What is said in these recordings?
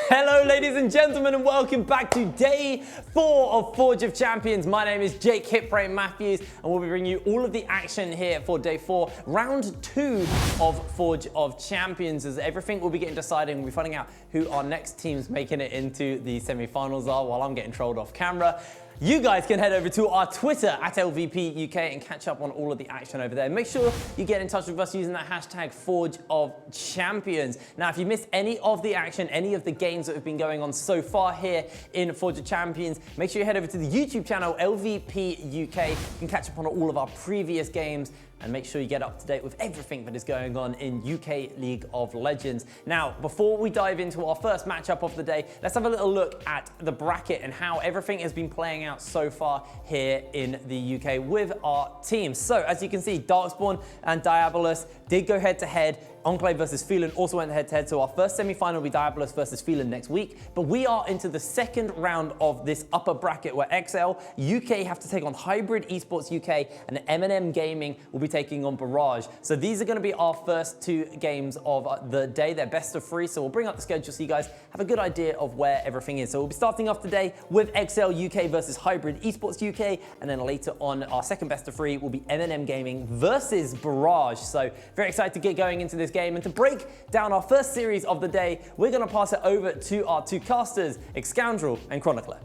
Hello ladies and gentlemen and welcome back to day 4 of Forge of Champions. My name is Jake Hitbrain Matthews and we'll be bringing you all of the action here for day 4, round 2 of Forge of Champions. As everything will be getting decided, we'll be finding out who our next teams making it into the semi-finals are while I'm getting trolled off camera. You guys can head over to our Twitter at LVP UK and catch up on all of the action over there. Make sure you get in touch with us using that hashtag Forge of Champions. Now, if you missed any of the action, any of the games that have been going on so far here in Forge of Champions, make sure you head over to the YouTube channel LVP UK. You can catch up on all of our previous games and make sure you get up to date with everything that is going on in UK League of Legends. Now, before we dive into our first matchup of the day, let's have a little look at the bracket and how everything has been playing out so far here in the UK with our teams. So, as you can see, Darkspawn and Diabolus did go head-to-head. Enclave versus Phelan also went head-to-head, so our first semi-final will be Diabolus versus Phelan next week. But we are into the second round of this upper bracket where XL UK have to take on Hybrid Esports UK and M&M Gaming will be taking on Barrage. So these are going to be our first 2 games of the day. They're best of 3, so we'll bring up the schedule so you guys have a good idea of where everything is. So we'll be starting off today with XL UK versus Hybrid Esports UK, and then later on our second best of 3 will be M&M Gaming versus Barrage. So very excited to get going into this game, and to break down our first series of the day, we're going to pass it over to our 2 casters, Excoundrel and Chronicler.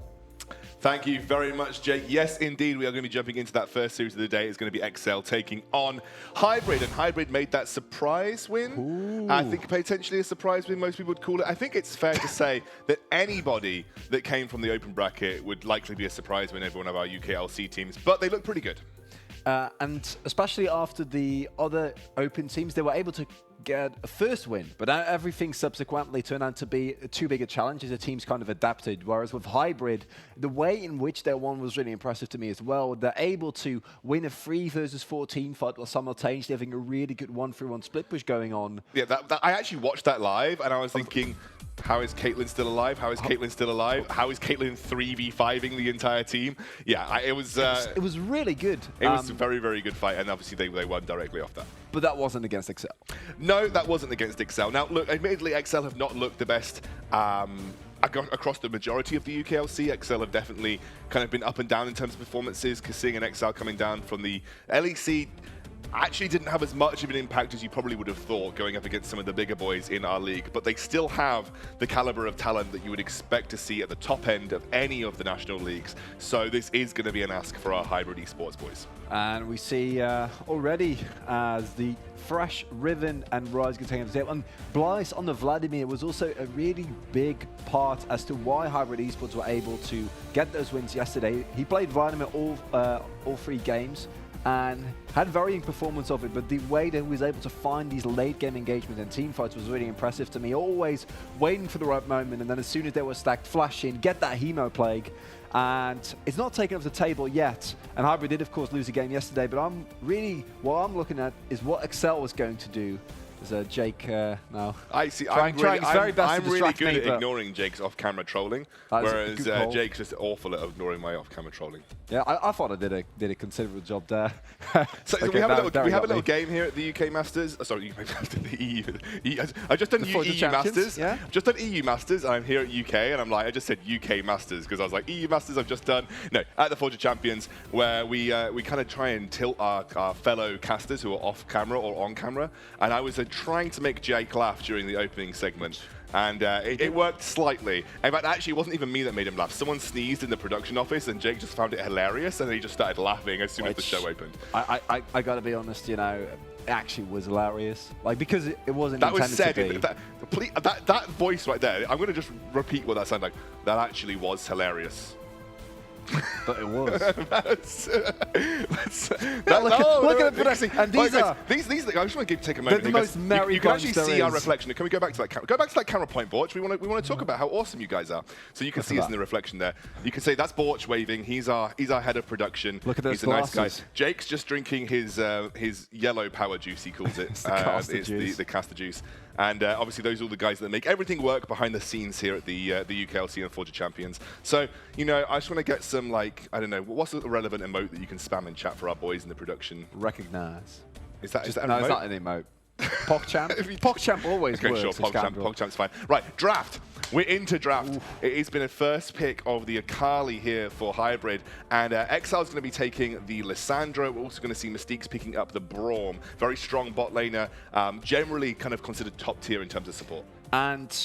Thank you very much, Jake. Yes, indeed, we are going to be jumping into that first series of the day. It's going to be XL taking on Hybrid, and Hybrid made that surprise win. Ooh. I think potentially a surprise win, most people would call it. I think it's fair to say that anybody that came from the open bracket would likely be a surprise win, every one of our UKLC teams, but they look pretty good. And especially after the other open teams, they were able to get a first win, but everything subsequently turned out to be too big a challenge as the teams kind of adapted. Whereas with Hybrid, the way in which they won was really impressive to me as well. They're able to win a 3 versus 14 fight while simultaneously having a really good 1-3-1 split push going on. Yeah, I actually watched that live and I was thinking, how is Caitlyn still alive? How is Caitlyn still alive? How is Caitlyn 3v5ing the entire team? Yeah, it was really good. It was a very, very good fight, and obviously they won directly off that. But that wasn't against XL. No, that wasn't against XL. Now, look, admittedly, XL have not looked the best across the majority of the UKLC. XL have definitely kind of been up and down in terms of performances, because seeing an XL coming down from the LEC actually didn't have as much of an impact as you probably would have thought going up against some of the bigger boys in our league, but they still have the caliber of talent that you would expect to see at the top end of any of the national leagues. So this is going to be an ask for our Hybrid Esports boys. And we see already as the Fresh, Riven and Rise get taken to the table. And Blyce on the Vladimir was also a really big part as to why Hybrid Esports were able to get those wins yesterday. He played Vladimir all 3 games and had varying performance of it, but the way that he was able to find these late game engagements and team fights was really impressive to me. Always waiting for the right moment, and then as soon as they were stacked, flash in, get that Hemo Plague. And it's not taken off the table yet. And Hybrid did, of course, lose a game yesterday, but what I'm looking at is what XL was going to do. There's Jake now. I see. I'm really good at ignoring Jake's off-camera trolling, whereas Jake's just awful at ignoring my off-camera trolling. Yeah, I thought I did a considerable job there. So okay, we have a little game here at the UK Masters. Sorry, the EU. I've just done EU Masters. Yeah? Just done EU Masters, and I'm here at UK, and I'm like, I just said UK Masters because I was like, EU Masters I've just done. No, at the Forge of Champions, where we kind of try and tilt our fellow casters who are off camera or on camera, and I was trying to make Jake laugh during the opening segment. And it worked slightly. In fact, actually, it wasn't even me that made him laugh. Someone sneezed in the production office, and Jake just found it hilarious, and he just started laughing as soon as the show opened. I gotta be honest, you know, it actually was hilarious. Like, because it wasn't intended to be. That voice right there, I'm gonna just repeat what that sounded like. That actually was hilarious. But it was. Look at it. And these are... These, I just want to take a moment. The most merry you can actually see our reflection. Can we go back to that camera? Go back to that camera point, Borch. We want to talk about how awesome you guys are. So you can see us in the reflection there. You can say that's Borch waving. He's our head of production. Look at those He's a nice guy. Jake's just drinking his yellow power juice, he calls it. It's the caster juice. And obviously, those are all the guys that make everything work behind the scenes here at the UKLC and Forge of Champions. So, you know, I just want to get some, like, I don't know, what's a relevant emote that you can spam in chat for our boys in the production? Recognize. Is that an no, emote? it's not an emote. PogChamp. PogChamp always works. Sure, PogChamp's fine. Right, draft. We're into draft. Oof. It has been a first pick of the Akali here for Hybrid, and Excel's going to be taking the Lissandra. We're also going to see Mystique's picking up the Braum. Very strong bot laner, generally kind of considered top tier in terms of support. And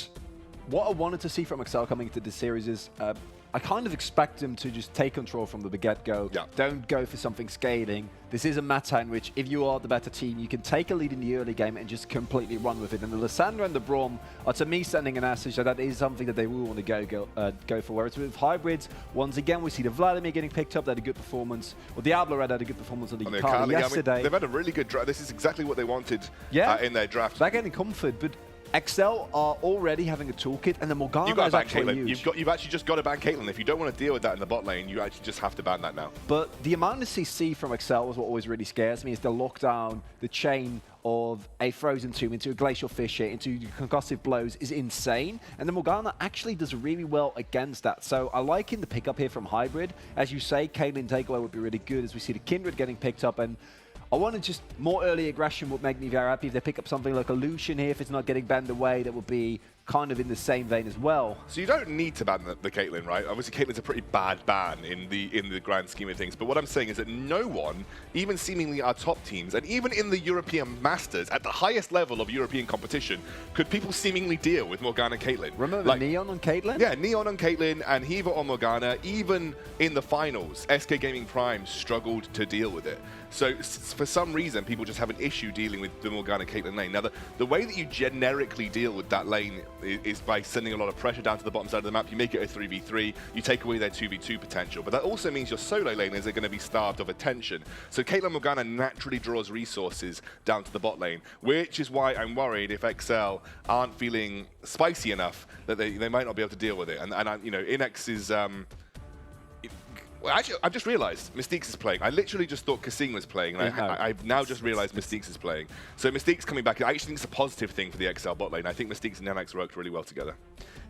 what I wanted to see from Excel coming into this series is I kind of expect them to just take control from the get-go. Yeah. Don't go for something scaling. This is a meta in which if you are the better team, you can take a lead in the early game and just completely run with it. And the Lissandra and the Braum are, to me, sending a message that is something that they will want to go for. Whereas with Hybrids, once again, we see the Vladimir getting picked up. They had a good performance. Or Diablo had a good performance on the Akali yesterday. I mean, they've had a really good draft. This is exactly what they wanted in their draft. They're getting comfort, but Excel are already having a toolkit, and the Morgana is actually huge. You've actually just got to ban Caitlyn. If you don't want to deal with that in the bot lane, you actually just have to ban that now. But the amount of CC from Excel is what always really scares me, is the lockdown, the chain of a Frozen Tomb into a Glacial Fissure, into concussive blows is insane. And the Morgana actually does really well against that. So I like in the pickup here from Hybrid. As you say, Caitlyn takeaway would be really good as we see the Kindred getting picked up, and I wanted just more early aggression would make me very happy if they pick up something like a Lucian here. If it's not getting banned away, that would be kind of in the same vein as well. So you don't need to ban the Caitlyn, right? Obviously, Caitlyn's a pretty bad ban in the grand scheme of things. But what I'm saying is that no one, even seemingly our top teams, and even in the European Masters, at the highest level of European competition, could people seemingly deal with Morgana and Caitlyn. Remember Neon on Caitlyn? Yeah, Neon on Caitlyn and Hiva on Morgana. Even in the finals, SK Gaming Prime struggled to deal with it. So for some reason, people just have an issue dealing with the Morgana Caitlyn lane. Now, the way that you generically deal with that lane is by sending a lot of pressure down to the bottom side of the map. You make it a 3v3, you take away their 2v2 potential. But that also means your solo laners are going to be starved of attention. So Caitlyn Morgana naturally draws resources down to the bot lane, which is why I'm worried if XL aren't feeling spicy enough that they might not be able to deal with it. And you know, Inex is... Well, actually, I've just realized Mystique's is playing. I literally just thought Kassim was playing, and I've now just realized Mystique's is playing. So Mystique's coming back. I actually think it's a positive thing for the XL bot lane. I think Mystique's and Nanax worked really well together.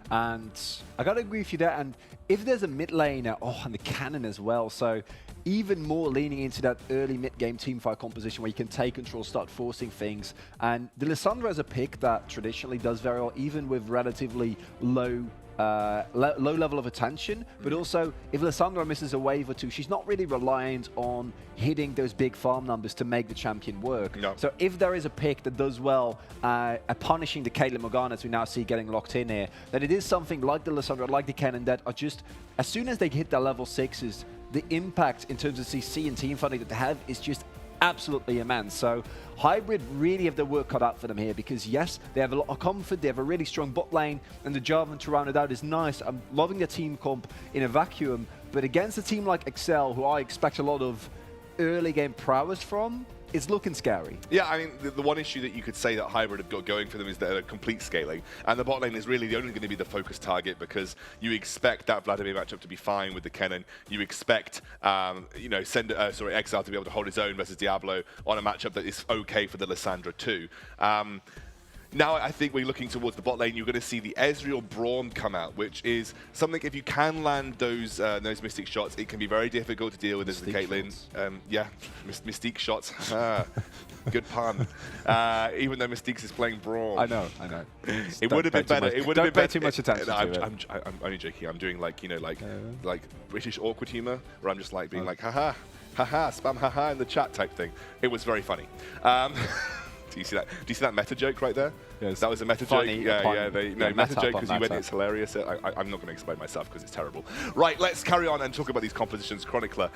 And I got to agree with you there. And if there's a mid laner, and the cannon as well, so even more leaning into that early mid-game teamfight composition where you can take control, start forcing things. And the Lissandra is a pick that traditionally does very well, even with relatively low level of attention, but also if Lissandra misses a wave or two, she's not really reliant on hitting those big farm numbers to make the champion work. No. So if there is a pick that does well at punishing the Caitlyn Morgana, as we now see getting locked in here, then it is something like the Lissandra, like the Cannon, that are just, as soon as they hit their level 6s, the impact in terms of CC and team fighting that they have is just absolutely immense. So Hybrid really have their work cut out for them here, because yes, they have a lot of comfort, they have a really strong bot lane, and the Jarvan to round it out is nice. I'm loving the team comp in a vacuum, but against a team like Excel, who I expect a lot of early game prowess from, it's looking scary. Yeah, I mean, the one issue that you could say that Hybrid have got going for them is they're complete scaling, and the bot lane is really only going to be the focus target, because you expect that Vladimir matchup to be fine with the Kennen. You expect, you know, Exile to be able to hold his own versus Diablo on a matchup that is okay for the Lissandra too. Now I think we're looking towards the bot lane. You're going to see the Ezreal Braum come out, which is something, if you can land those Mystic shots, it can be very difficult to deal with as the Caitlyn. Yeah, Mystique shots. Good pun. Even though Mystique's is playing Braum. I know. It would have been better. It would have been better. Don't pay too much attention to it. I'm only joking. I'm doing like, you know, like British awkward humor, where I'm just like being like, haha, spam haha in the chat type thing. It was very funny. Do you see that? Do you see that meta joke right there? Yes. That was a meta joke. Yeah. Meta joke because you went, it's hilarious. I'm not going to explain myself because it's terrible. Right, let's carry on and talk about these compositions. Chronicler.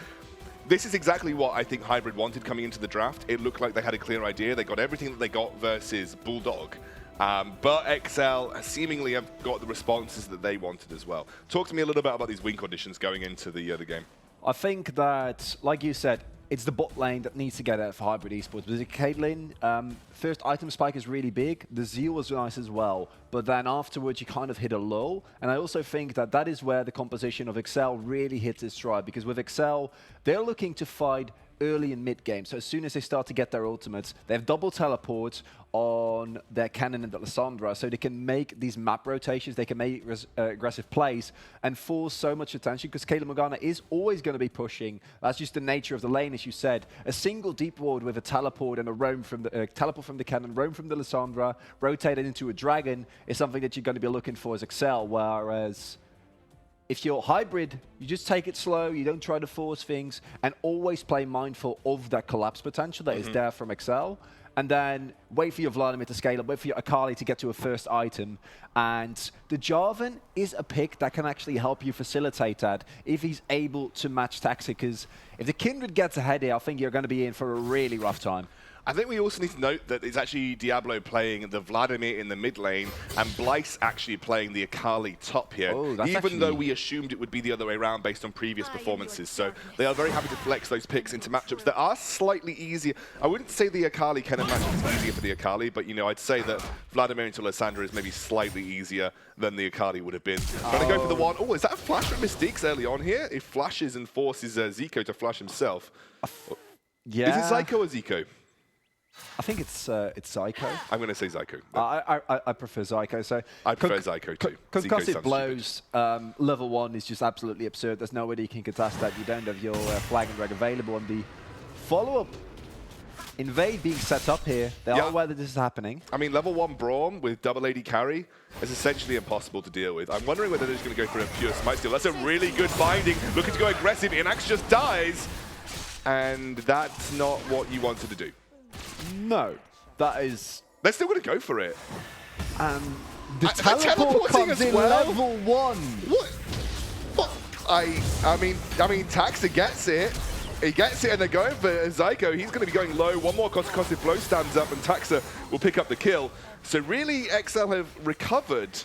This is exactly what I think Hybrid wanted coming into the draft. It looked like they had a clear idea. They got everything that they got versus Bulldog. But XL seemingly have got the responses that they wanted as well. Talk to me a little bit about these win conditions going into the game. I think that, like you said, it's the bot lane that needs to get out for Hybrid Esports. But Caitlyn, first item spike is really big. The Zeal was nice as well. But then afterwards, you kind of hit a lull. And I also think that that is where the composition of Excel really hits its stride. Because with Excel, they're looking to fight early in mid-game. So as soon as they start to get their ultimates, they have double teleports on their cannon and the Lissandra, so they can make these map rotations, they can make aggressive plays and force so much attention, because Kayla Morgana is always going to be pushing. That's just the nature of the lane, as you said. A single deep ward with a teleport and a roam from the teleport from the cannon, roam from the Lissandra, rotated into a dragon is something that you're going to be looking for as Excel, whereas if you're hybrid, you just take it slow, you don't try to force things, and always play mindful of that collapse potential that is there from Excel. And then wait for your Vladimir to scale up, wait for your Akali to get to a first item. And the Jarvan is a pick that can actually help you facilitate that if he's able to match Taxa, because if the Kindred gets ahead here, I think you're going to be in for a really rough time. I think we also need to note that it's actually Diablo playing the Vladimir in the mid lane and Blyce actually playing the Akali top here, even though we assumed it would be the other way around based on previous performances. So they are very happy to flex those picks into matchups that are slightly easier. I wouldn't say the Akali Kennen matchup is easier for the Akali, but I'd say that Vladimir into Lissandra is maybe slightly easier than the Akali would have been. Trying to go for the one. Oh, is that a flash from Mystiques early on here? It flashes and forces Zico to flash himself. Yeah. Is it Zico or Zico? I think it's Zyko. I'm going to say Zyko. I prefer Zyko. So I prefer Zyko too. Concussive blows, level 1 is just absolutely absurd. There's nobody you can contest that. You don't have your flag and reg available. And the follow-up invade being set up here, they are aware that this is happening. I mean, level 1 Braum with double AD carry is essentially impossible to deal with. I'm wondering whether they're just going to go for a pure smite steal. That's a really good binding. Looking to go aggressive. Inax just dies. And that's not what you wanted to do. No, that is... They're still going to go for it. The teleport comes in level 1. What? I mean, Taxa gets it. He gets it, and they're going for Zyko. He's going to be going low. One more concussive blow stands up, and Taxa will pick up the kill. So really, XL have recovered.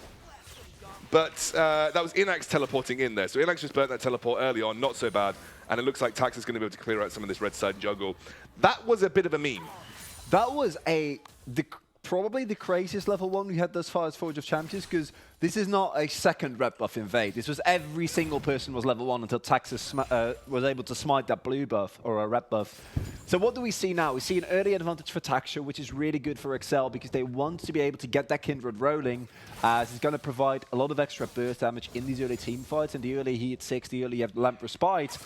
But that was Inax teleporting in there. So Inax just burnt that teleport early on, not so bad. And it looks like Taxa's going to be able to clear out some of this red side jungle. That was a bit of a meme. That was probably the craziest level 1 we had thus far as Forge of Champions, because this is not a second red buff invade. This was every single person was level 1 until Taxa was able to smite that blue buff or a red buff. So what do we see now? We see an early advantage for Taxa, which is really good for Excel because they want to be able to get that Kindred rolling, as it's going to provide a lot of extra burst damage in these early team fights. And the early he hits 6, the early you have Lamp Respite.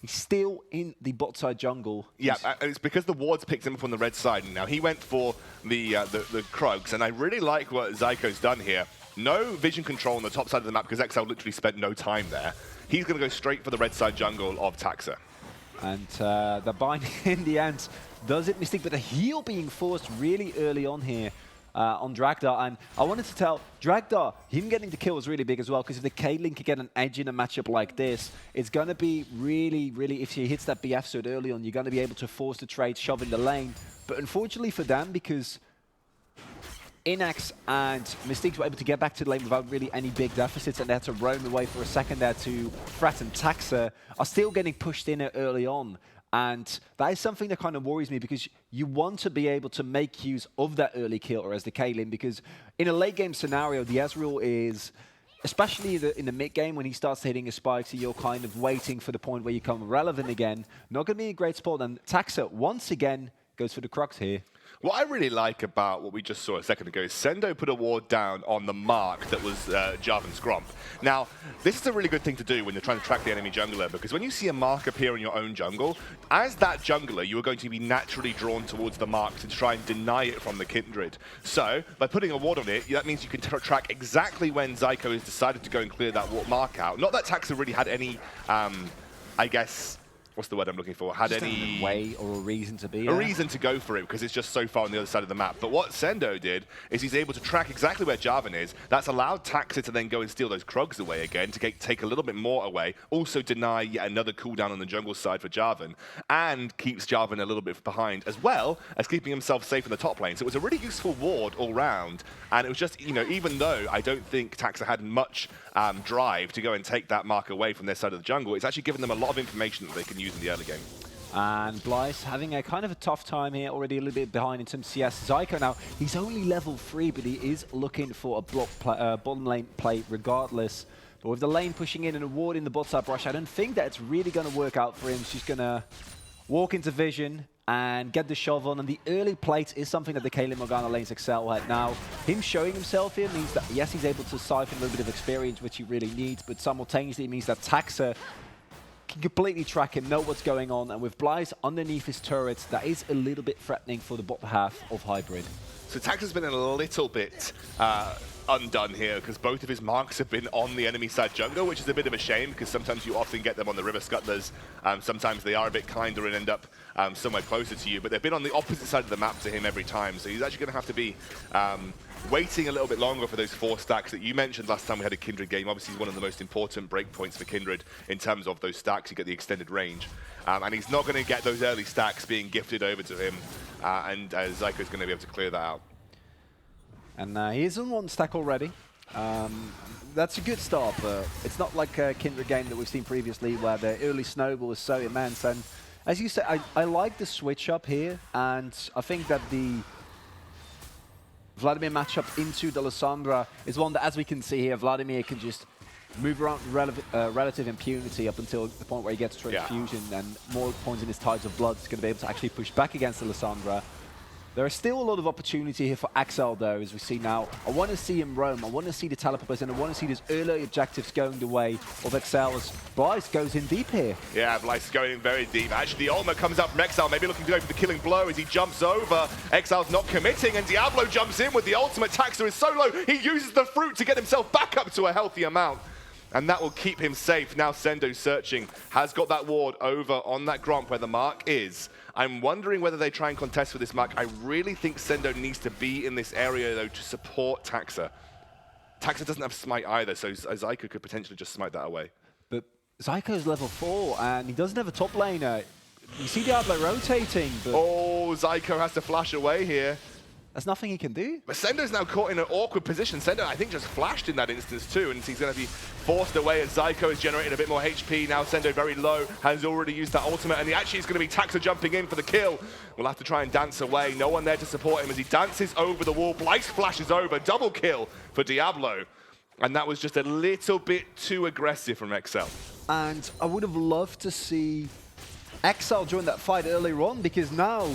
He's still in the bot side jungle. Yeah, and it's because the wards picked him up on the red side. Now, he went for the Krugs, and I really like what Zyko's done here. No vision control on the top side of the map because XL literally spent no time there. He's going to go straight for the red side jungle of Taxa. And the bind in the end does it Mystique, but a heal being forced really early on here. On Dragdar, and I wanted to tell Dragdar, him getting the kill was really big as well, because if the Caitlyn can get an edge in a matchup like this, it's going to be really, if she hits that BF sword early on, you're going to be able to force the trade, shove in the lane. But unfortunately for them, because Inax and Mystiques were able to get back to the lane without really any big deficits, and they had to roam away for a second there to threaten Taxa, are still getting pushed in early on. And that is something that kind of worries me, because you want to be able to make use of that early kill or as the Caitlyn, because in a late game scenario, the Ezreal is, especially in the mid game when he starts hitting his spikes, so you're kind of waiting for the point where you become relevant again. Not going to be a great spot. And Taxa, once again, goes for the Crux here. What I really like about what we just saw a second ago is Sendo put a ward down on the mark that was Jarvan's Gromp. Now, this is a really good thing to do when you're trying to track the enemy jungler, because when you see a mark appear in your own jungle, as that jungler, you are going to be naturally drawn towards the mark to try and deny it from the Kindred. So, by putting a ward on it, that means you can track exactly when Zyko has decided to go and clear that mark out. Not that Taxa really had any, I guess, what's the word I'm looking for? Had just any way or a reason to be. A reason to go for it, because it's just so far on the other side of the map. But what Sendo did is he's able to track exactly where Jarvan is. That's allowed Taxa to then go and steal those Krugs away again to take a little bit more away. Also deny yet another cooldown on the jungle side for Jarvan, and keeps Jarvan a little bit behind, as well as keeping himself safe in the top lane. So it was a really useful ward all round. And it was just, even though I don't think Taxa had much drive to go and take that mark away from their side of the jungle, it's actually given them a lot of information that they can use in the early game. And Blyce having a kind of a tough time here, already a little bit behind in terms of CS. Zyko now, he's only level 3, but he is looking for a block bottom lane play regardless. But with the lane pushing in and a ward in the bot side brush, I don't think that it's really going to work out for him. She's going to walk into vision and get the shove on, and the early plates is something that the Caitlyn Morgana lanes excel at. Now, him showing himself here means that, yes, he's able to siphon a little bit of experience, which he really needs, but simultaneously it means that Taxa can completely track him, know what's going on, and with Blyce underneath his turrets, that is a little bit threatening for the bot half of Hybrid. So Taxa's been a little bit undone here because both of his marks have been on the enemy side jungle, which is a bit of a shame because sometimes you often get them on the river scuttlers. Sometimes they are a bit kinder and end up somewhere closer to you, but they've been on the opposite side of the map to him every time. So he's actually going to have to be waiting a little bit longer for those 4 stacks that you mentioned last time we had a Kindred game. Obviously, he's one of the most important breakpoints for Kindred in terms of those stacks. You get the extended range. And he's not going to get those early stacks being gifted over to him. And Zyko's going to be able to clear that out. And he is on 1 stack already. That's a good start, but it's not like a Kindred game that we've seen previously where the early snowball is so immense. And as you said, I like the switch up here, and I think that the Vladimir matchup into the Lissandra is one that, as we can see here, Vladimir can just move around relative impunity up until the point where he gets transfusion, and more points in his Tides of Blood is going to be able to actually push back against the Lissandra. There is still a lot of opportunity here for Axel, though, as we see now. I want to see him roam. I want to see the teleport, and I want to see these early objectives going the way of Axel as Blyce goes in deep here. Yeah, Blyce is going in very deep. Actually, the ultimate comes up from Exile, maybe looking to go for the killing blow as he jumps over. Exile's not committing, and Diablo jumps in with the ultimate. Taxa is so low, he uses the fruit to get himself back up to a healthy amount. And that will keep him safe. Now Sendo searching, has got that ward over on that Gromp where the mark is. I'm wondering whether they try and contest for this mark. I really think Sendo needs to be in this area, though, to support Taxa. Taxa doesn't have smite either, so Zyko could potentially just smite that away. But Zyko's level 4, and he doesn't have a top laner. You see Diablo rotating, but... Oh, Zyko has to flash away here. There's nothing he can do. But Sendo's now caught in an awkward position. Sendo, I think, just flashed in that instance too, and he's going to be forced away as Zyko is generating a bit more HP. Now Sendo very low, has already used that ultimate, and he actually is going to be Taxa jumping in for the kill. We'll have to try and dance away. No one there to support him as he dances over the wall. Blyce flashes over, double kill for Diablo. And that was just a little bit too aggressive from Excel. And I would have loved to see Excel join that fight earlier on, because now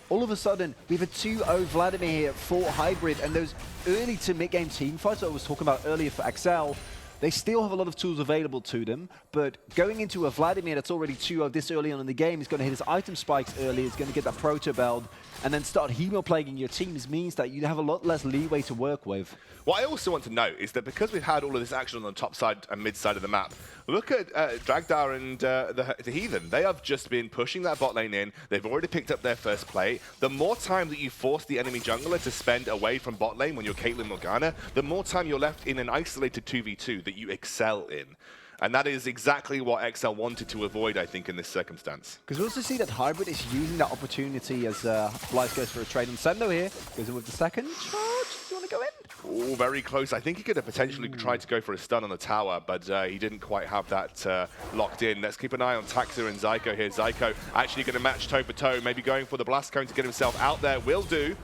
all of a sudden, we have a 2-0 Vladimir here for Hybrid, and those early to mid-game team fights that I was talking about earlier for Axel, they still have a lot of tools available to them, but going into a Vladimir that's already 2-0 this early on in the game, he's going to hit his item spikes early, he's going to get that Proto Belt, and then start hemo-plaguing your teams means that you have a lot less leeway to work with. What I also want to note is that because we've had all of this action on the top side and mid side of the map, look at Dragdar and the Heathen. They have just been pushing that bot lane in. They've already picked up their first play. The more time that you force the enemy jungler to spend away from bot lane when you're Caitlyn Morgana, the more time you're left in an isolated 2v2 that you excel in. And that is exactly what XL wanted to avoid, I think, in this circumstance. Because we also see that Hybrid is using that opportunity as Blyce goes for a trade on Sendo here. Goes in with the second charge. Do you want to go in? Oh, very close. I think he could have potentially tried to go for a stun on the tower, but he didn't quite have that locked in. Let's keep an eye on Taxa and Zyko here. Zyko actually going to match toe for toe, maybe going for the blast cone to get himself out there. Will do.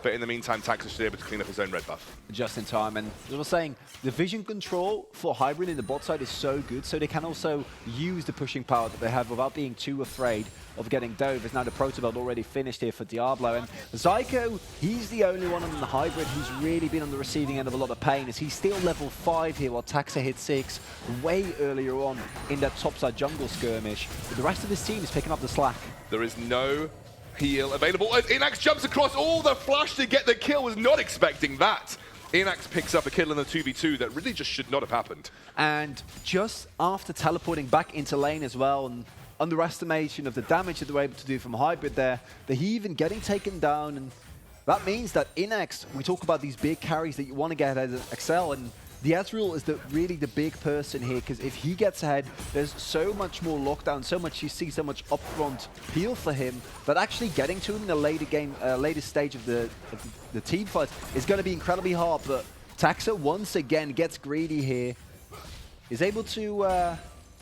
But in the meantime, Taxa should be able to clean up his own red buff. Just in time. And as I was saying, the vision control for Hybrid in the bot side is so good, so they can also use the pushing power that they have without being too afraid of getting dove. As now the Proto Belt already finished here for Diablo. And Zyko, he's the only one on the Hybrid who's really been on the receiving end of a lot of pain, as he's still level 5 here while Taxa hit 6 way earlier on in that topside jungle skirmish. But the rest of his team is picking up the slack. There is no heal available as Inax jumps across all the flash to get the kill. Was not expecting that. Inax picks up a kill in the 2v2 that really just should not have happened. And just after teleporting back into lane as well, and underestimation of the damage that they were able to do from Hybrid there, the Heathen getting taken down, and that means that Inax, we talk about these big carries that you want to get ahead of Excel, and the Ezreal is really the big person here, because if he gets ahead, there's so much more lockdown, so much you see, so much upfront peel for him, that actually getting to him in the later game, later stage of the team fight is going to be incredibly hard. But Taxa once again gets greedy here, is able to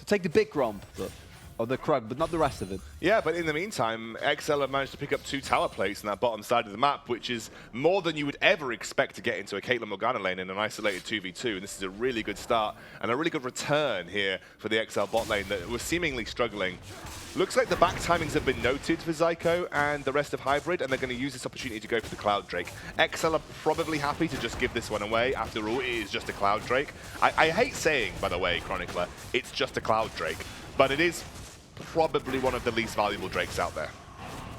take the big romp. But Or the Krug, but not the rest of it. Yeah, but in the meantime, XL have managed to pick up 2 tower plates on that bottom side of the map, which is more than you would ever expect to get into a Caitlyn Morgana lane in an isolated 2v2. And this is a really good start and a really good return here for the XL bot lane that was seemingly struggling. Looks like the back timings have been noted for Zyko and the rest of Hybrid, and they're going to use this opportunity to go for the Cloud Drake. XL are probably happy to just give this one away. After all, it is just a Cloud Drake. I hate saying, by the way, Chronicler, it's just a Cloud Drake, but it is probably one of the least valuable Drakes out there.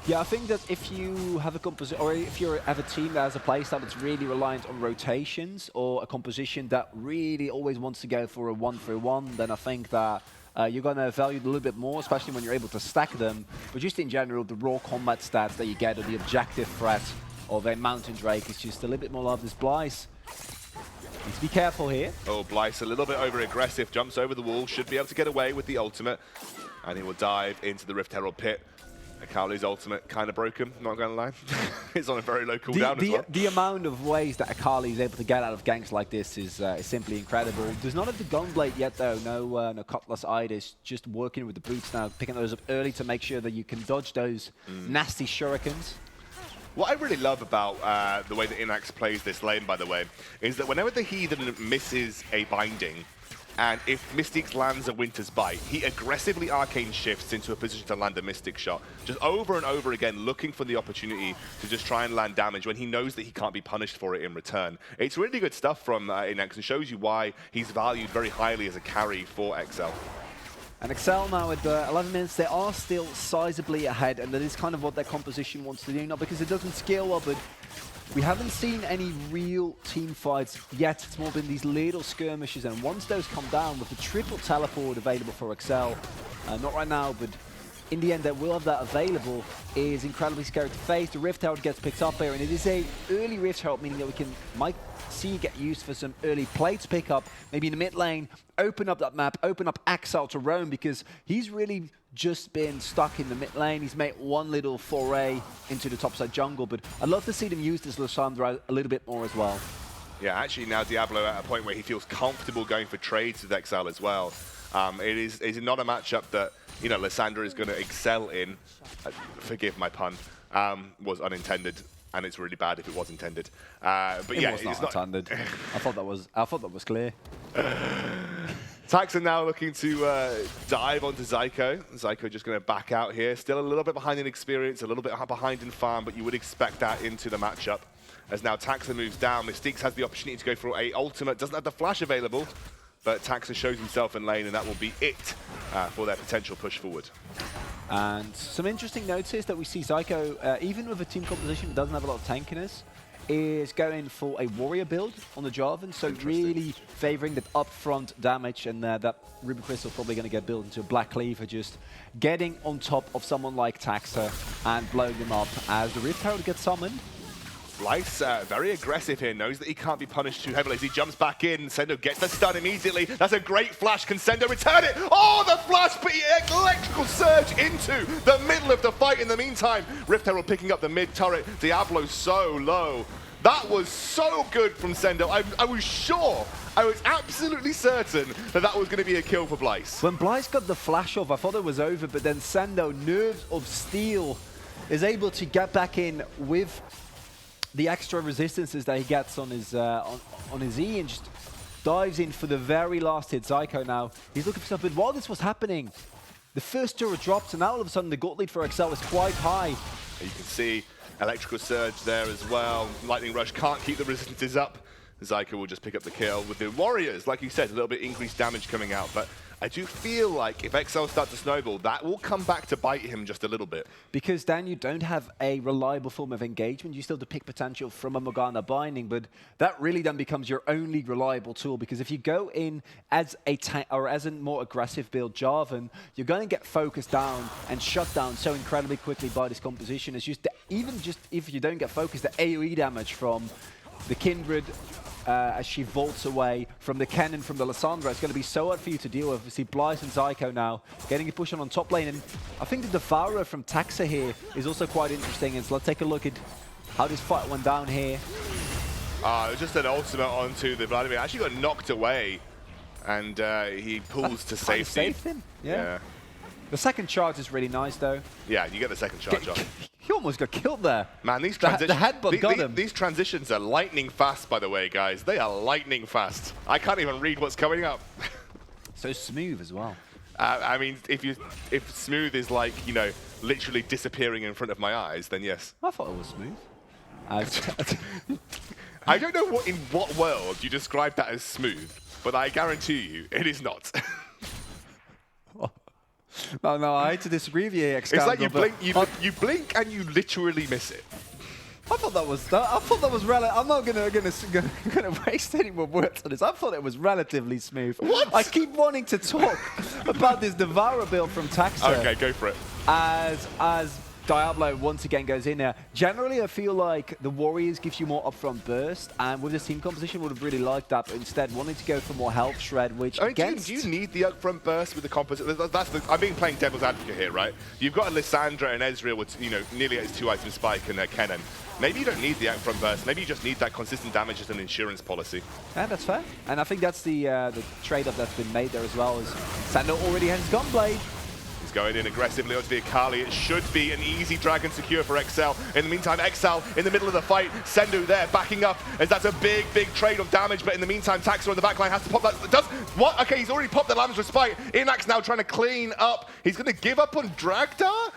Yeah, I think that if you have a composition, or if you have a team that has a playstyle that's really reliant on rotations, or a composition that really always wants to go for a 1-for-1, then I think that you're going to value it a little bit more, especially when you're able to stack them. But just in general, the raw combat stats that you get, or the objective threat of a Mountain Drake is just a little bit more love. This Blyce needs to be careful here. Oh, Blyce a little bit over-aggressive, jumps over the wall, should be able to get away with the ultimate. And he will dive into the Rift Herald pit. Akali's ultimate kind of broken, not going to lie. It's on a very low cooldown as well. The amount of ways that Akali is able to get out of ganks like this is simply incredible. Does not have the Gunblade yet, though. No Cutlass either. Just working with the boots now, picking those up early to make sure that you can dodge those nasty shurikens. What I really love about the way that Inax plays this lane, by the way, is that whenever the Heathen misses a binding, and if Mystics lands a Winter's Bite, he aggressively arcane shifts into a position to land a Mystic shot. Just over and over again, looking for the opportunity to just try and land damage when he knows that he can't be punished for it in return. It's really good stuff from Inax and shows you why he's valued very highly as a carry for XL. And XL now at 11 minutes, they are still sizably ahead, and that is kind of what their composition wants to do. Not because it doesn't scale well, but we haven't seen any real team fights yet. It's more been these little skirmishes, and once those come down with the triple teleport available for XL, not right now, but in the end they will have that available, is incredibly scary to face. The Rift Herald gets picked up here, and it is a early Rift Herald, meaning that we might see get used for some early plates pick up, maybe in the mid lane, open up that map, open up XL to roam, because he's really just been stuck in the mid lane. He's made one little foray into the topside jungle, but I'd love to see them use this Lissandra a little bit more as well. Yeah, actually now Diablo at a point where he feels comfortable going for trades with XL as well. It is not a matchup that, you know, Lissandra is going to excel in. Forgive my pun, was unintended. And it's really bad if it was intended. But yeah, it's not intended. I thought that was clear. Taxa now looking to dive onto Zyko. Zyko just going to back out here. Still a little bit behind in experience, a little bit behind in farm, but you would expect that into the matchup. As now Taxa moves down, Mystiques has the opportunity to go for a ultimate. Doesn't have the flash available, but Taxa shows himself in lane, and that will be it for their potential push forward. And some interesting notes is that we see Zyko, even with a team composition that doesn't have a lot of tankiness, is going for a warrior build on the Jarvan, so really favoring that upfront damage, and that Ruby Crystal probably going to get built into a Black Cleaver, just getting on top of someone like Taxa and blowing them up as the Rift Herald gets summoned. Blyce very aggressive here, knows that he can't be punished too heavily as he jumps back in. Sendo gets the stun immediately. That's a great flash. Can Sendo return it? Oh, the flash, but electrical surge into the middle of the fight in the meantime. Rift Herald picking up the mid turret. Diablo so low. That was so good from Sendo. I was sure, I was absolutely certain that that was going to be a kill for Blyce. When Blyce got the flash off, I thought it was over, but then Sendo, nerves of steel, is able to get back in with the extra resistances that he gets on his E, and just dives in for the very last hit. Zyko now, he's looking for something. While this was happening, the first turret drops, and now all of a sudden the gold lead for XL is quite high. You can see electrical surge there as well. Lightning Rush can't keep the resistances up. Zyko will just pick up the kill with the Warriors. Like you said, a little bit increased damage coming out, but I do feel like if XL start to snowball, that will come back to bite him just a little bit. Because then you don't have a reliable form of engagement. You still have to pick potential from a Morgana binding, but that really then becomes your only reliable tool, because if you go in as a tank or as a more aggressive build Jarvan, you're going to get focused down and shut down so incredibly quickly by this composition. It's just even just if you don't get focused, the AoE damage from the Kindred as she vaults away from the cannon from the Lissandra, it's going to be so hard for you to deal with. We see Blyce and Zyko now getting a push on top lane, and I think the Devourer from Taxa here is also quite interesting. And so let's take a look at how this fight went down here. It was just an ultimate onto the Vladimir. Actually got knocked away, and he pulls to safety. Saved him. Yeah. The second charge is really nice, though. Yeah, you get the second charge off. He almost got killed there. Man, these transitions... The headbutt got him. These transitions are lightning fast, by the way, guys. They are lightning fast. I can't even read what's coming up. So smooth as well. I mean, if smooth is like, you know, literally disappearing in front of my eyes, then yes. I thought it was smooth. I don't know in what world you describe that as smooth, but I guarantee you, it is not. No, I hate to disagree with you, It's like you blink and you literally miss it. I thought that was relative. I'm not gonna waste any more words on this. I thought it was relatively smooth. What? I keep wanting to talk about this Devourer build from Taxa. Okay, go for it. As Diablo once again goes in there. Generally, I feel like the Warriors gives you more upfront burst, and with this team composition, would have really liked that, but instead wanting to go for more health shred, which do you need the upfront burst with the composition? I'm being playing devil's advocate here, right? You've got a Lissandra and Ezreal with, you know, nearly its 2-item spike and Kennen. Maybe you don't need the upfront burst. Maybe you just need that consistent damage as an insurance policy. Yeah, that's fair. And I think that's the trade-off that's been made there as well. Is Sando already has his Gunblade. He's going in aggressively onto the Akali. It should be an easy dragon secure for XL. In the meantime, XL in the middle of the fight. Sendu there backing up as that's a big trade of damage. But in the meantime, Taxa on the backline has to pop that. What? Okay, he's already popped the Lamb's Respite. Inax now trying to clean up. He's going to give up on Dragdar?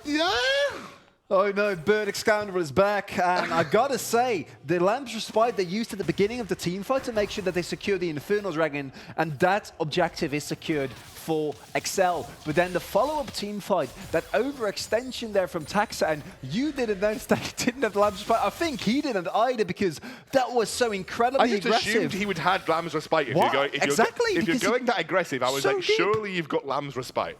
Yeah. Oh no, Burdick Scoundrel is back, and I gotta say, the Lamb's Respite they used at the beginning of the team fight to make sure that they secure the Infernal Dragon, and that objective is secured for XL. But then the follow-up team fight, that overextension there from Taxa, and you didn't notice that he didn't have the Lamb's Respite. I think he didn't either, because that was so incredibly aggressive. I just assumed he would have Lamb's Respite if you're going that aggressive. I was so like, surely you've got Lamb's Respite.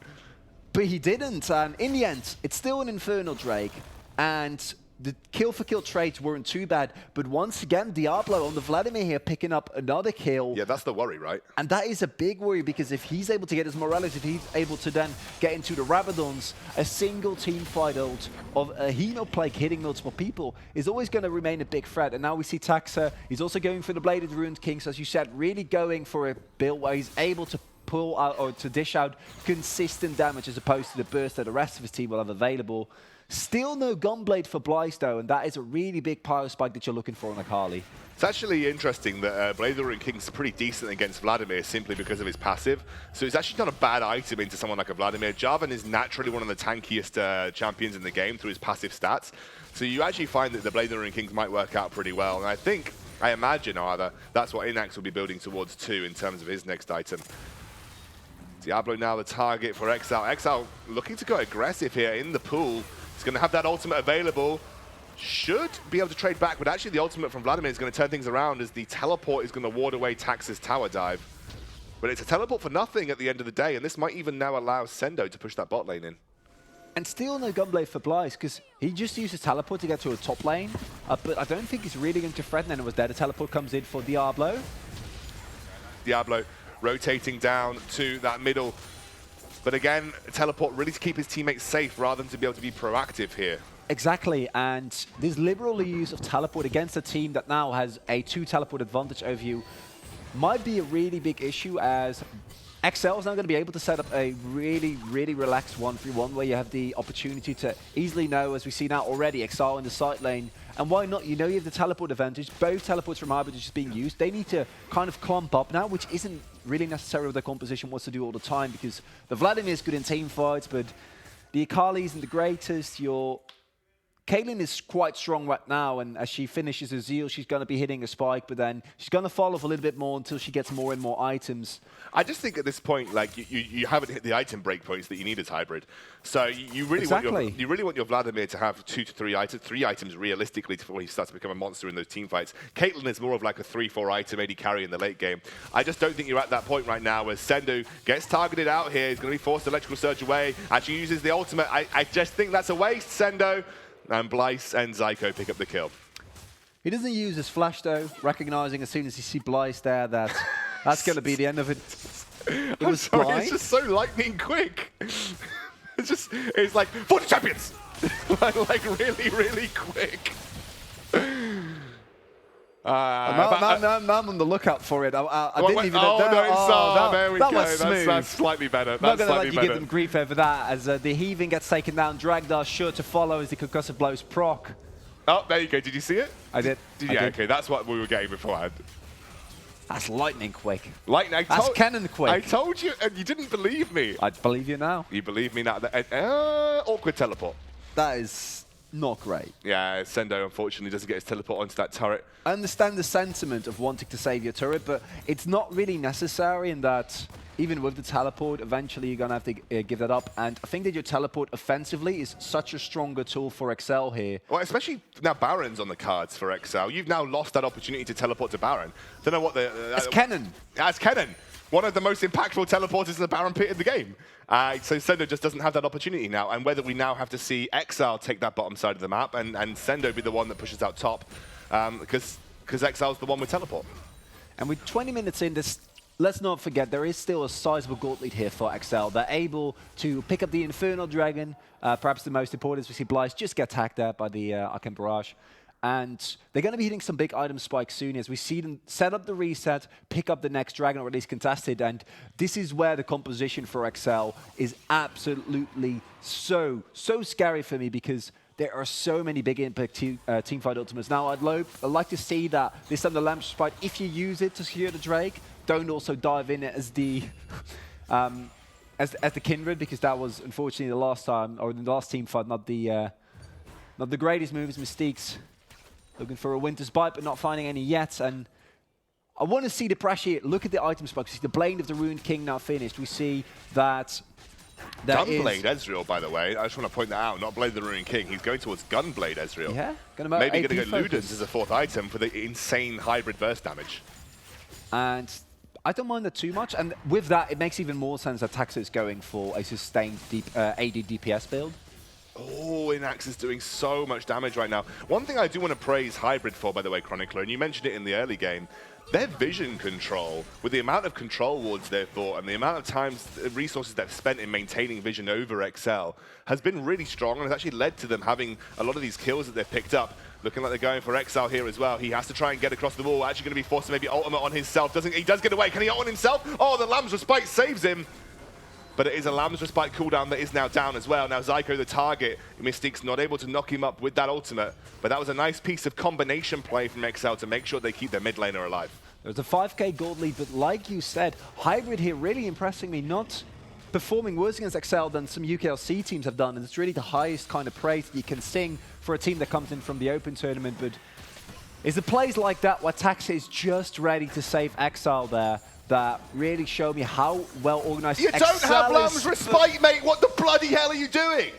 But he didn't, and in the end, it's still an Infernal Drake, and the kill-for-kill trades weren't too bad, but once again, Diablo on the Vladimir here picking up another kill. Yeah, that's the worry, right? And that is a big worry, because if he's able to get his Morales, if he's able to then get into the Rabadons, a single team fight ult of a Henoplague hitting multiple people is always going to remain a big threat. And now we see Taxa, he's also going for the Bladed Ruined Kings, as you said, really going for a build where he's able to pull out or to dish out consistent damage as opposed to the burst that the rest of his team will have available. Still no Gunblade for Blyce though, and that is a really big power spike that you're looking for on Akali. It's actually interesting that Blade of the Ruined King's pretty decent against Vladimir simply because of his passive. So it's actually not a bad item into someone like a Vladimir. Jarvan is naturally one of the tankiest champions in the game through his passive stats. So you actually find that the Blade of the Ruined Kings might work out pretty well. And I imagine, however, that's what Inax will be building towards too in terms of his next item. Diablo now the target for XL. XL looking to go aggressive here in the pool. He's going to have that ultimate available. Should be able to trade back, but actually the ultimate from Vladimir is going to turn things around as the teleport is going to ward away Tax's tower dive. But it's a teleport for nothing at the end of the day, and this might even now allow Sendo to push that bot lane in. And still no Gunblade for Blyce, because he just uses teleport to get to a top lane. But I don't think he's really going to threaten anyone there. The teleport comes in for Diablo. Diablo rotating down to that middle. But again, teleport really to keep his teammates safe rather than to be able to be proactive here. Exactly, and this liberal use of teleport against a team that now has a 2 teleport advantage over you might be a really big issue, as XL is now going to be able to set up a really relaxed 1-3-1 where you have the opportunity to easily know, as we see now already, Exile in the side lane. And why not? You know you have the teleport advantage. Both teleports from Hybrid are just being used. They need to kind of clump up now, which isn't really necessarily what their composition wants to do all the time, because the Vladimir is good in team fights, but the Akali isn't the greatest. Your Caitlyn is quite strong right now, and as she finishes her Zeal, she's going to be hitting a spike, but then she's going to fall off a little bit more until she gets more and more items. I just think at this point, like, you haven't hit the item breakpoints that you need as hybrid. So you really want your Vladimir to have 2 to 3 items, 3 items realistically before he starts to become a monster in those team fights. Caitlyn is more of like a 3-4 item AD carry in the late game. I just don't think you're at that point right now where Sendu gets targeted out here. He's going to be forced to electrical surge away. Actually uses the ultimate. I just think that's a waste, Sendu. And Blyce and Zyko pick up the kill. He doesn't use his flash though, recognizing as soon as you see Blyce there that that's going to be the end of it. I'm sorry, it's just so lightning quick. It's like 40 champions! like really quick. I'm on the lookout for it. I didn't even. Oh, no, there we go. Was smooth. That's slightly better. I'm not going to let you give them grief over that, as the Heaving gets taken down. Dragdar sure to follow as the concussive blows proc. Oh, there you go. Did you see it? I did. Okay, that's what we were getting beforehand. That's lightning quick. That's cannon quick. I told you, and you didn't believe me. I believe you now. You believe me now. Awkward teleport. That is not great. Yeah, Sendo unfortunately doesn't get his teleport onto that turret. I understand the sentiment of wanting to save your turret, but it's not really necessary in that even with the teleport, eventually you're going to have to give that up. And I think that your teleport offensively is such a stronger tool for XL here. Well, especially now Baron's on the cards for XL. You've now lost that opportunity to teleport to Baron. Don't know what the... As Kennen. As Kennen. One of the most impactful teleporters in the Baron pit in the game. So Sendo just doesn't have that opportunity now. And whether we now have to see XL take that bottom side of the map and Sendo be the one that pushes out top, because XL's the one with teleport. And with 20 minutes in this, let's not forget, there is still a sizable gold lead here for XL. They're able to pick up the Infernal Dragon. Perhaps the most important is we see Blyce just get tagged out by the Arcane Barrage. And they're going to be hitting some big item spikes soon as we see them set up the reset, pick up the next dragon, or at least contested. And this is where the composition for XL is absolutely so scary for me, because there are so many big impact teamfight ultimates. Now, I'd like to see that this time the Lamp Sprite, if you use it to secure the Drake, don't also dive in as the as the Kindred, because that was unfortunately the last time, or the last team fight, not the greatest moves. Mystique's looking for a Winter's Bite, but not finding any yet. And I want to see the pressure here. Look at the item spikes. We see the Blade of the Ruined King now finished. We see that Gunblade Ezreal, by the way. I just want to point that out. Not Blade of the Ruined King. He's going towards Gunblade Ezreal. Yeah. Maybe going to go Ludens as a fourth item for the insane hybrid burst damage. And I don't mind that too much. And with that, it makes even more sense that Taxa is going for a sustained AD DPS build. Oh, Inax is doing so much damage right now. One thing I do want to praise Hybrid for, by the way, Chronicler, and you mentioned it in the early game, their vision control, with the amount of control wards they've bought and the amount of resources they've spent in maintaining vision over XL, has been really strong, and has actually led to them having a lot of these kills that they've picked up. Looking like they're going for XL here as well. He has to try and get across the wall. Actually going to be forced to maybe ultimate on himself. He does get away. Can he ult on himself? Oh, the Lamb's Respite saves him. But it is a Lamb's Respite cooldown that is now down as well. Now Zyko the target. Mystique's not able to knock him up with that ultimate. But that was a nice piece of combination play from XL to make sure they keep their mid laner alive. There's a 5k gold lead, but like you said, Hybrid here really impressing me. Not performing worse against XL than some UKLC teams have done. And it's really the highest kind of praise that you can sing for a team that comes in from the Open tournament. But it's the plays like that where Taxa is just ready to save XL there that really show me how well organized You XL don't have is. Lamb's Respite, mate! What the bloody hell are you doing?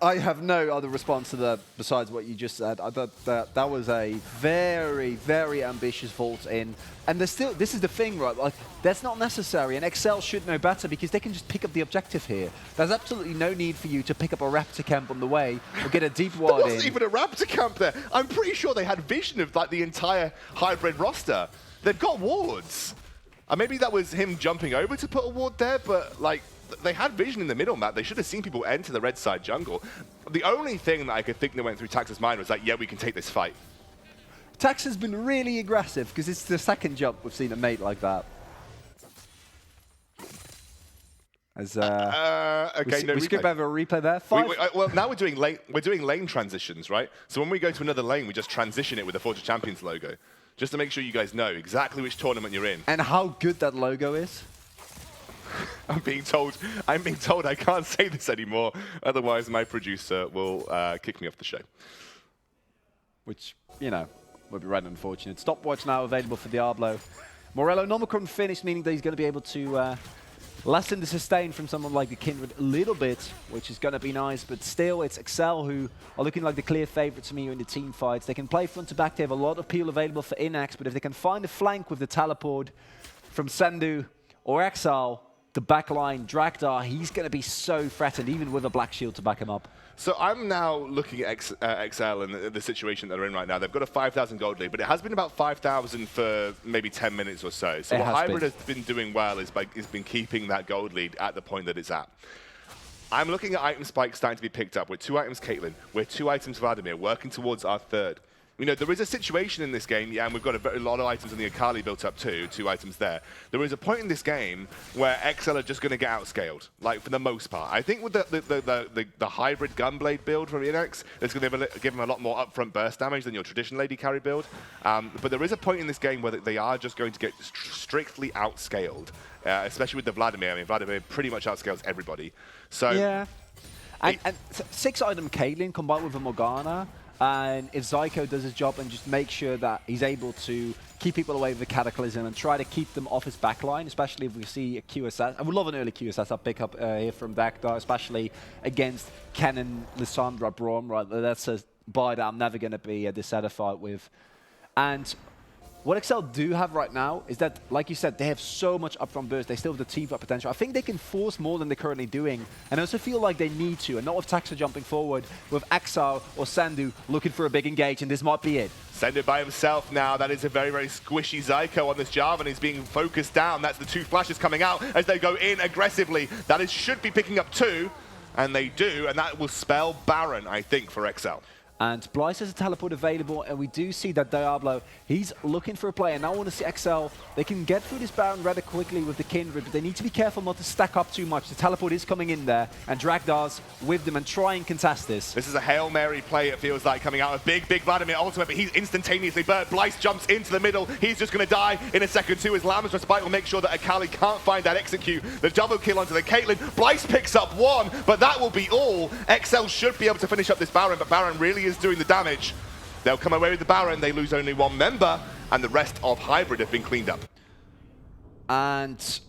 I have no other response to that besides what you just said. I thought that was a very, very ambitious vault in. And there's still, this is the thing, right? Like, that's not necessary, and XL should know better because they can just pick up the objective here. There's absolutely no need for you to pick up a Raptor camp on the way or get a deep ward in. There wasn't even a Raptor camp there. I'm pretty sure they had vision of like the entire Hybrid roster. They've got wards. Maybe that was him jumping over to put a ward there, but like, they had vision in the middle map. They should have seen people enter the red side jungle. The only thing that I could think that went through Tax's mind was like, yeah, we can take this fight. Tax has been really aggressive because it's the second jump we've seen a mate like that. As okay, we skip over a replay there. Well, now we're doing lane transitions, right? So when we go to another lane, we just transition it with the Forge of Champions logo, just to make sure you guys know exactly which tournament you're in. And how good that logo is. I'm being told I can't say this anymore, otherwise my producer will kick me off the show. Which, you know, would be rather unfortunate. Stopwatch now available for Diablo. Morello Nomicron finished, meaning that he's going to be able to lessen the sustain from someone like the Kindred a little bit, which is going to be nice, but still it's XL who are looking like the clear favorites to me in the team fights. They can play front to back, they have a lot of peel available for Inax, but if they can find a flank with the teleport from Sendu or Exile, the backline, Dragdar, he's going to be so threatened, even with a Black Shield to back him up. So I'm now looking at XL and the situation that they're in right now. They've got a 5,000 gold lead, but it has been about 5,000 for maybe 10 minutes or so. So what Hybrid has been doing well is been keeping that gold lead at the point that it's at. I'm looking at item spikes starting to be picked up. We're 2 items Caitlyn, we're 2 items Vladimir, working towards our third. You know, there is a situation in this game, yeah, and we've got a lot of items in the Akali built up too, 2 items there. There is a point in this game where XL are just going to get outscaled, like for the most part. I think with the hybrid Gunblade build from Inex, it's going to give them a lot more upfront burst damage than your traditional AD carry build. But there is a point in this game where they are just going to get strictly outscaled, especially with the Vladimir. I mean, Vladimir pretty much outscales everybody. So yeah, and 6-item Caitlyn combined with a Morgana. And if Zyko does his job and just make sure that he's able to keep people away with the Cataclysm and try to keep them off his backline, especially if we see a QSS. I would love an early QSS I'll pick up here from Dakdar, especially against Kennen, Lissandra, Braum, right? That's a buy that I'm never going to be dissatisfied with. And what XL do have right now is that, like you said, they have so much upfront burst. They still have the team fight potential. I think they can force more than they're currently doing. And I also feel like they need to. And not with Taxa jumping forward, with Exile or Sandu looking for a big engage, and this might be it. Sandu by himself now. That is a very, very squishy Zyko on this Jarvan. He's being focused down. That's the 2 flashes coming out as they go in aggressively. That should be picking up 2, and they do. And that will spell Baron, I think, for XL. And Blyce has a teleport available, and we do see that Diablo, he's looking for a play. And now I want to see XL, they can get through this Baron rather quickly with the Kindred, but they need to be careful not to stack up too much. The teleport is coming in there, and Dragdar's with them and try and contest this. This is a Hail Mary play, it feels like, coming out of big Vladimir ultimate, but he's instantaneously burnt. Blyce jumps into the middle. He's just going to die in a second too. His Lamb's Respite will make sure that Akali can't find that execute. The double kill onto the Caitlyn. Blyce picks up 1, but that will be all. XL should be able to finish up this Baron, but Baron really is doing the damage. They'll come away with the Baron. They lose only 1 member, and the rest of Hybrid have been cleaned up. And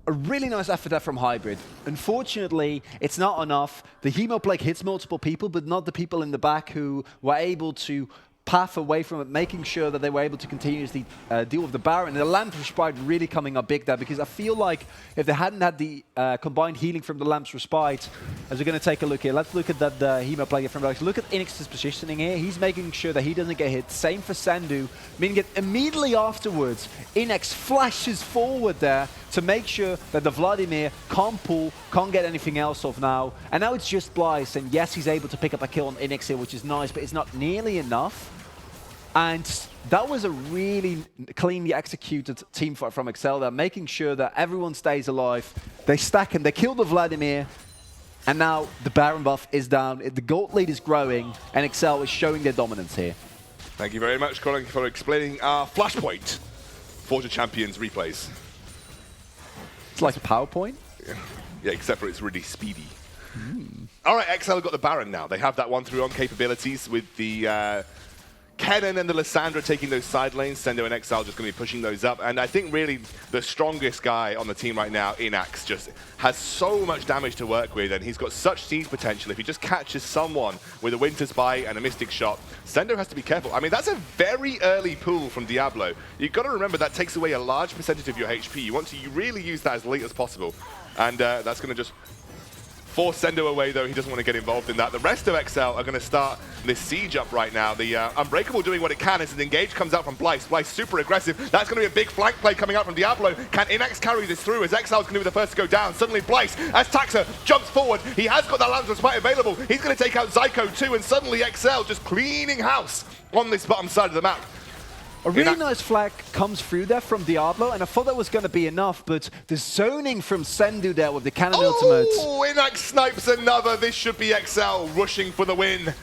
a really nice effort there from Hybrid. Unfortunately, it's not enough. The Hemo Plague hits multiple people, but not the people in the back who were able to path away from it, making sure that they were able to continuously deal with the Baron. The Lamb's Respite really coming up big there, because I feel like if they hadn't had the combined healing from the Lamb's Respite, as we're going to take a look here, let's look at that Hemo Plague from Alex. Look at Inix's positioning here. He's making sure that he doesn't get hit. Same for Sandu, meaning that immediately afterwards, Inix flashes forward there to make sure that the Vladimir can't pull, can't get anything else off now. And now it's just Blyce, and yes, he's able to pick up a kill on Inix here, which is nice, but it's not nearly enough. And that was a really cleanly executed team fight from XL there, making sure that everyone stays alive. They stack him, they kill the Vladimir, and now the Baron buff is down. The gold lead is growing, and XL is showing their dominance here. Thank you very much, Colin, for explaining our Flashpoint Forge of Champions replays. It's like a PowerPoint? Yeah, except for it's really speedy. All right, XL have got the Baron now. They have that 1-through-1 capabilities with the Kennen and the Lissandra taking those side lanes. Sendo and XL just going to be pushing those up. And I think really the strongest guy on the team right now, Inax, just has so much damage to work with, and he's got such siege potential. If he just catches someone with a Winter's Bite and a Mystic Shot, Sendo has to be careful. I mean, that's a very early pull from Diablo. You've got to remember that takes away a large percentage of your HP. You want to really use that as late as possible. And that's going to just force Sendo away, though. He doesn't want to get involved in that. The rest of XL are going to start this siege up right now. The Unbreakable doing what it can as an engage comes out from Blyce. Blyce super aggressive. That's going to be a big flank play coming out from Diablo. Can Inax carry this through as XL is going to be the first to go down? Suddenly Blyce, as Taxa jumps forward, he has got that Lamb's Respite available. He's going to take out Zyko too, and suddenly XL just cleaning house on this bottom side of the map. A really nice flag comes through there from Diablo, and I thought that was going to be enough, but the zoning from Sendu there with the cannon ultimate. Oh, Inax snipes another. This should be XL rushing for the win.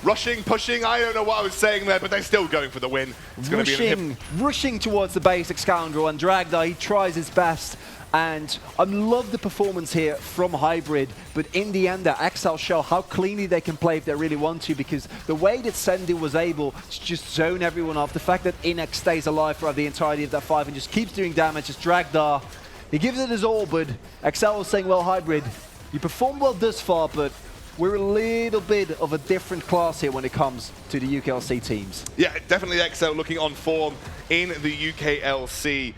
Rushing, pushing, I don't know what I was saying there, but they're still going for the win. It's going to be rushing towards the basic scoundrel, and Dragda, he tries his best. And I love the performance here from Hybrid, but in the end, the XL show how cleanly they can play if they really want to, because the way that Sendu was able to just zone everyone off, the fact that Inax stays alive throughout the entirety of that fight and just keeps doing damage, just Dragda, he gives it his all, but XL was saying, well, Hybrid, you performed well this far, but we're a little bit of a different class here when it comes to the UKLC teams. Yeah, definitely XL looking on form in the UKLC.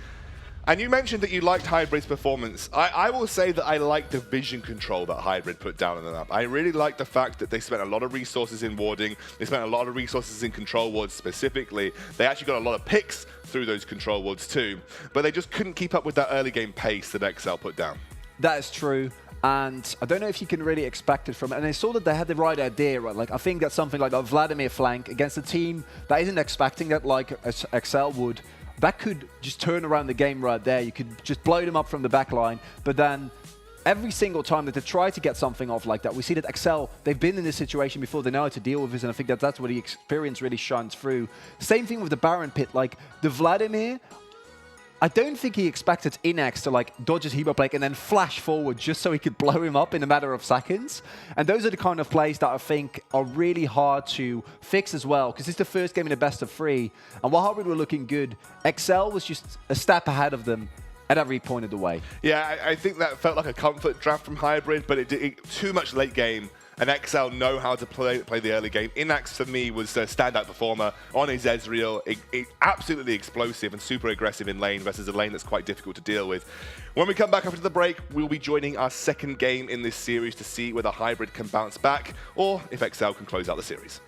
And you mentioned that you liked Hybrid's performance. I will say that I like the vision control that Hybrid put down on the map. I really like the fact that they spent a lot of resources in warding. They spent a lot of resources in control wards specifically. They actually got a lot of picks through those control wards too. But they just couldn't keep up with that early game pace that XL put down. That is true. And I don't know if you can really expect it from it. And they saw that they had the right idea, right? Like, I think that something like a Vladimir flank against a team that isn't expecting that like Excel would, that could just turn around the game right there. You could just blow them up from the back line. But then every single time that they try to get something off like that, we see that Excel, they've been in this situation before, they know how to deal with this, and I think that that's where the experience really shines through. Same thing with the Baron pit. Like, the Vladimir, I don't think he expected Inex to like dodge his hero play and then flash forward just so he could blow him up in a matter of seconds. And those are the kind of plays that I think are really hard to fix as well, because it's the first game in a best of 3. And while Hybrid were looking good, Excel was just a step ahead of them at every point of the way. Yeah, I think that felt like a comfort draft from Hybrid, but it too much late game. And XL know how to play the early game. Inax, for me, was a standout performer on his Ezreal. Absolutely explosive and super aggressive in lane versus a lane that's quite difficult to deal with. When we come back after the break, we'll be joining our second game in this series to see whether Hybrid can bounce back or if XL can close out the series.